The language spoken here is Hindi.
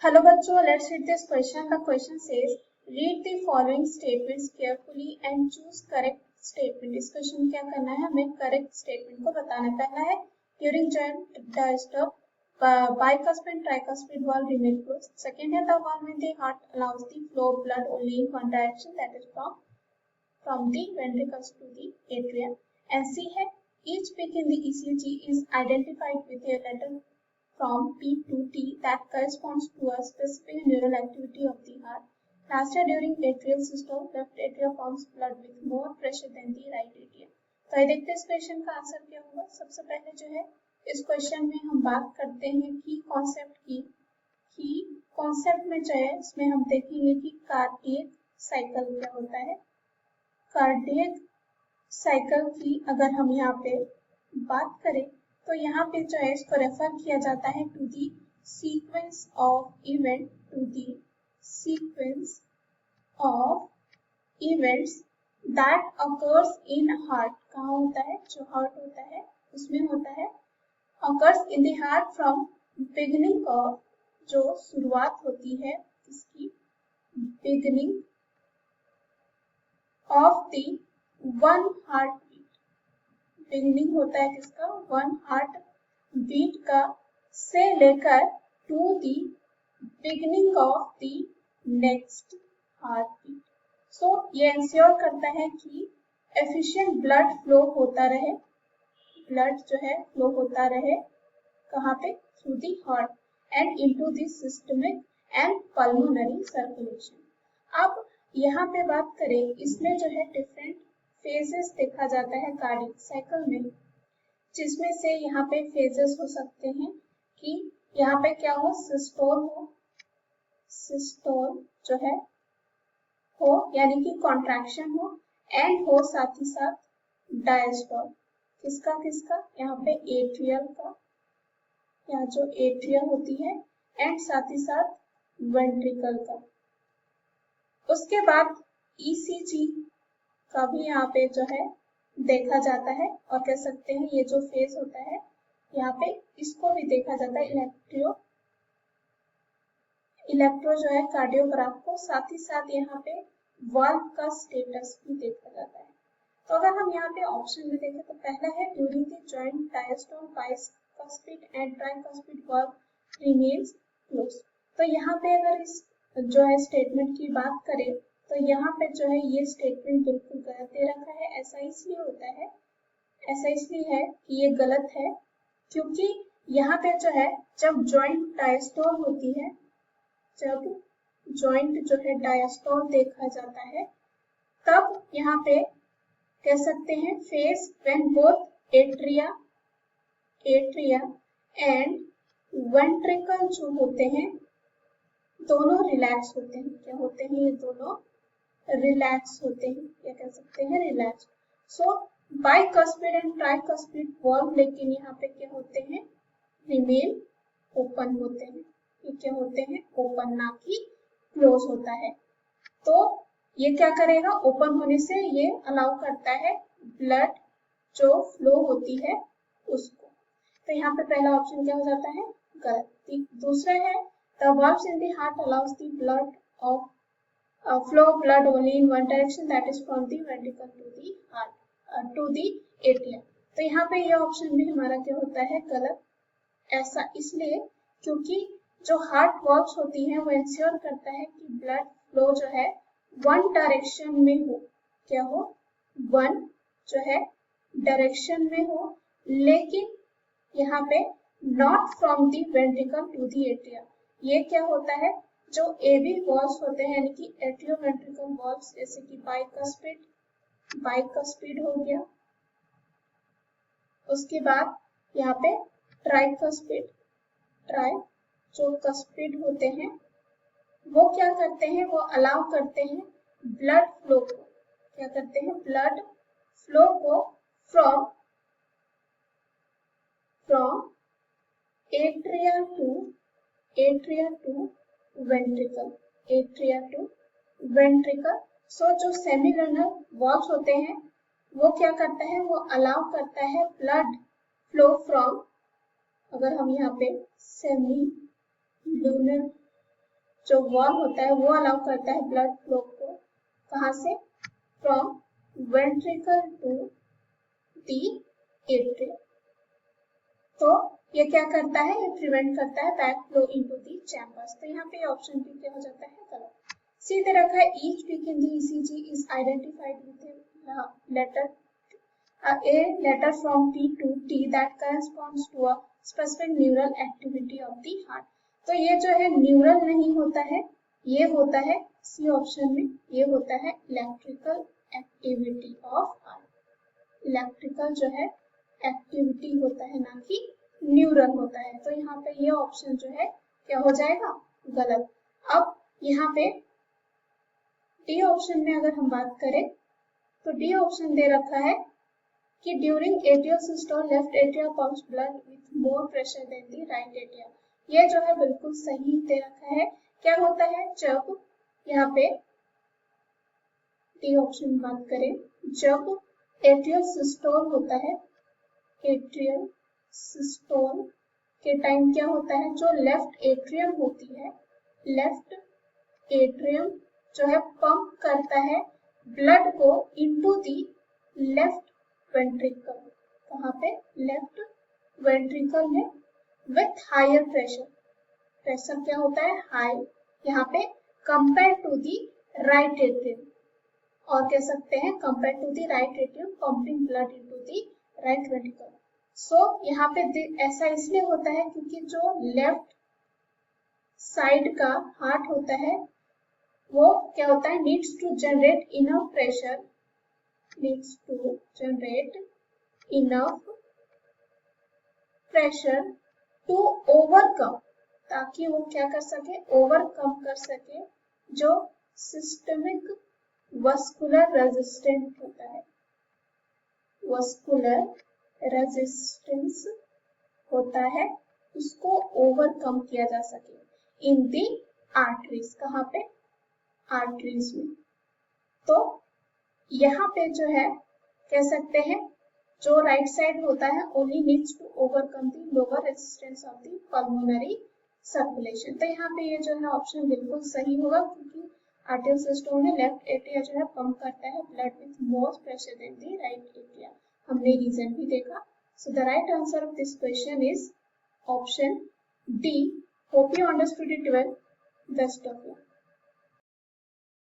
Hello बच्चों, let's read this question. The question says, read the following statements carefully and choose correct statement. इस क्वेश्चन क्या करना है, हमें करेक्ट स्टेटमेंट को बताना है. पहला है during joint diastole bicuspid and tricuspid valve remain closed. Second है the valve in the heart allows the flow of blood only in one direction, that is from the ventricles to the atria. And C है each peak in the ECG is identified with a letter from P to T that corresponds to a specific neural activity of the heart. Last है during atrial systole, left atria pumps blood with more pressure than the right atria. तो ये देखते हैं इस क्वेश्चन का आंसर क्या होगा. सबसे पहले जो है इस क्वेश्चन में हम बात करते हैं की कॉन्सेप्ट की कॉन्सेप्ट में जो है इसमें हम देखेंगे कि कार्डियक साइकिल क्या होता है. कार्डियक साइकिल की अगर हम यहाँ पे बात करें तो यहाँ पे जो है इसको रेफर किया जाता है to the sequence of event, to the sequence of events that occurs in heart. कहाँ होता है, जो हार्ट होता है उसमें होता है. Occurs in the heart from beginning of, जो शुरुआत होती है इसकी, beginning of the one heart, beginning होता है किसका, वन हार्ट बीट का, से लेकर to the beginning of the next heart beat. So ये इंश्योर करता है कि एफिशिएंट ब्लड फ्लो होता रहे, ब्लड जो है फ्लो होता रहे कहाँ पे, through the heart and into the systemic and pulmonary circulation. अब यहाँ पे बात करें इसमें जो है डिफरेंट फेजेस देखा जाता है कार्डियक साइकिल में, जिसमें से यहाँ पे फेजेस हो सकते हैं कि यहाँ पे क्या हो, सिस्टोल हो, सिस्टोल जो है हो यानी कि कॉन्ट्रैक्शन हो, एंड हो साथ ही साथ डायस्टोल. किसका किसका, यहाँ पे एट्रियल का, यहाँ जो एट्रियल होती है, एंड साथ ही साथ वेंट्रिकल का. उसके बाद ईसीजी का भी यहाँ पे जो है देखा जाता है, और कह सकते हैं ये जो फेज होता है यहाँ पे इसको भी देखा जाता है, इलेक्ट्रो जो है कार्डियोग्राफ को. साथ ही साथ यहाँ पे वाल्व का स्टेटस भी देखा जाता है. तो अगर हम यहाँ पे ऑप्शन में देखें तो पहला है during the joint diastole bicuspid and tricuspid valve remains close. तो यहाँ पे अगर इस जो है स्टेटमेंट की बात करें तो यहाँ पे जो है ये स्टेटमेंट बिल्कुल गलत दे रखा है. ऐसा इसलिए होता है, ऐसा इसलिए है कि ये गलत है क्योंकि यहाँ पे जो है जब जॉइंट डायस्टोल होती है, जब जॉइंट जो है डायस्टोल देखा जाता है तब यहाँ पे कह सकते हैं phase when both atria and ventricle जो होते हैं दोनों रिलैक्स होते हैं. क्या होते हैं, ये दोनों रिलैक्स होते हैं, क्या कह सकते हैं, relax. So bicuspid and tricuspid valve लेकिन यहाँ पे क्या होते हैं, रिमेन ओपन होते हैं. ये क्या होते हैं, ओपन, ना कि क्लोज होता है. तो ये क्या करेगा, ओपन होने से ये अलाउ करता है ब्लड जो फ्लो होती है उसको. तो यहाँ पे पहला ऑप्शन क्या हो जाता है, गलत. दूसरा है the valves in the heart allows the blood of flow of blood only in one direction, that is from the ventricle to the heart to the atria. तो यहाँ पे ये ऑप्शन भी हमारा क्या होता है, गलत. ऐसा इसलिए क्योंकि जो हार्ट वॉल्व्स होती हैं वो इंश्योर करता है कि ब्लड फ्लो जो है वन डायरेक्शन में हो, क्या हो, वन जो है डायरेक्शन में हो, लेकिन यहाँ पे not from the ventricle to the atria. ये क्या होता है, जो एबी वॉल्व्स होते हैं यानी कि एट्रियोवेंट्रिकल वॉल्व्स, जैसे कि बाइकस्पिड हो गया, उसके बाद यहाँ पे ट्राइकस्पिड, जो कस्पिड होते हैं वो क्या करते हैं, वो अलाउ करते हैं ब्लड फ्लो को, क्या करते हैं, ब्लड फ्लो को फ्रॉम एट्रिया टू वेंट्रिकल. सो जो सेमीलनर वॉल्व्स होते हैं वो क्या करता है, वो अलाउ करता है ब्लड फ्लो फ्रॉम, अगर हम यहाँ पे सेमीलुनर जो वॉल होता है वो अलाउ करता है ब्लड फ्लो को, कहाँ से, from ventricle to the atrium. तो ये क्या करता है, ये प्रिवेंट करता है back flow into the chambers. तो यहाँ पे ऑप्शन बी क्या हो जाता है, गलत। सी दे रखा है each peak in the ECG is identified with a letter from P to T that corresponds to a specific neural activity of the heart। तो ये जो है न्यूरल नहीं होता है, ये होता है सी ऑप्शन में, ये होता है electrical activity of heart. Electrical जो है एक्टिविटी होता है, ना कि न्यूरल होता है। तो यहाँ पे ये ऑप्शन जो है क्या हो जाएगा, गलत। अब यहाँ पे डी ऑप्शन में अगर हम बात करें तो डी ऑप्शन दे रखा है कि during atrial systole left atria pumps blood with more pressure than the right atria. ये जो है बिल्कुल सही दे रखा है। क्या होता है, जब यहाँ पे डी ऑप्शन में बात करें, जब एट्रियल सिस्टोल होता है, एट्रियल सिस्टोल के टाइम क्या होता है, जो लेफ्ट एट्रियम होती है, लेफ्ट एट्रियम जो है पंप करता है ब्लड को इनटू दी लेफ्ट वेंट्रिकल, कहाँ पे, लेफ्ट वेंट्रिकल में, विथ हायर प्रेशर। प्रेशर क्या होता है, हाई, यहाँ पे compare to the right atrium, और कह सकते हैं compare to the right atrium pumping blood into the right ventricle. So यहाँ पे ऐसा इसलिए होता है क्योंकि जो लेफ्ट साइड का हार्ट होता है वो क्या होता है, needs to generate enough pressure, needs to generate enough pressure to overcome, ताकि वो क्या कर सके, ओवरकम कर सके जो सिस्टमिक वस्कुलर रेजिस्टेंस होता है, वस्कुलर रेजिस्टेंस होता है, उसको ओवरकम किया जा सके इन दी आर्टरीज, कहाँ पे, आर्टरीज में। तो यहाँ पे जो है कह सकते हैं जो राइट साइड होता है only needs to overcome the lower resistance of the pulmonary circulation. तो यहाँ पे ये जो है ऑप्शन बिल्कुल सही होगा क्योंकि आर्टियल सिस्टोल में लेफ्ट एट्रिया जो है पंप करता है blood with more pressure than the right atria. हमने रीजन भी देखा। So the right answer of this question is option D. Hope you understood it well. Best of luck.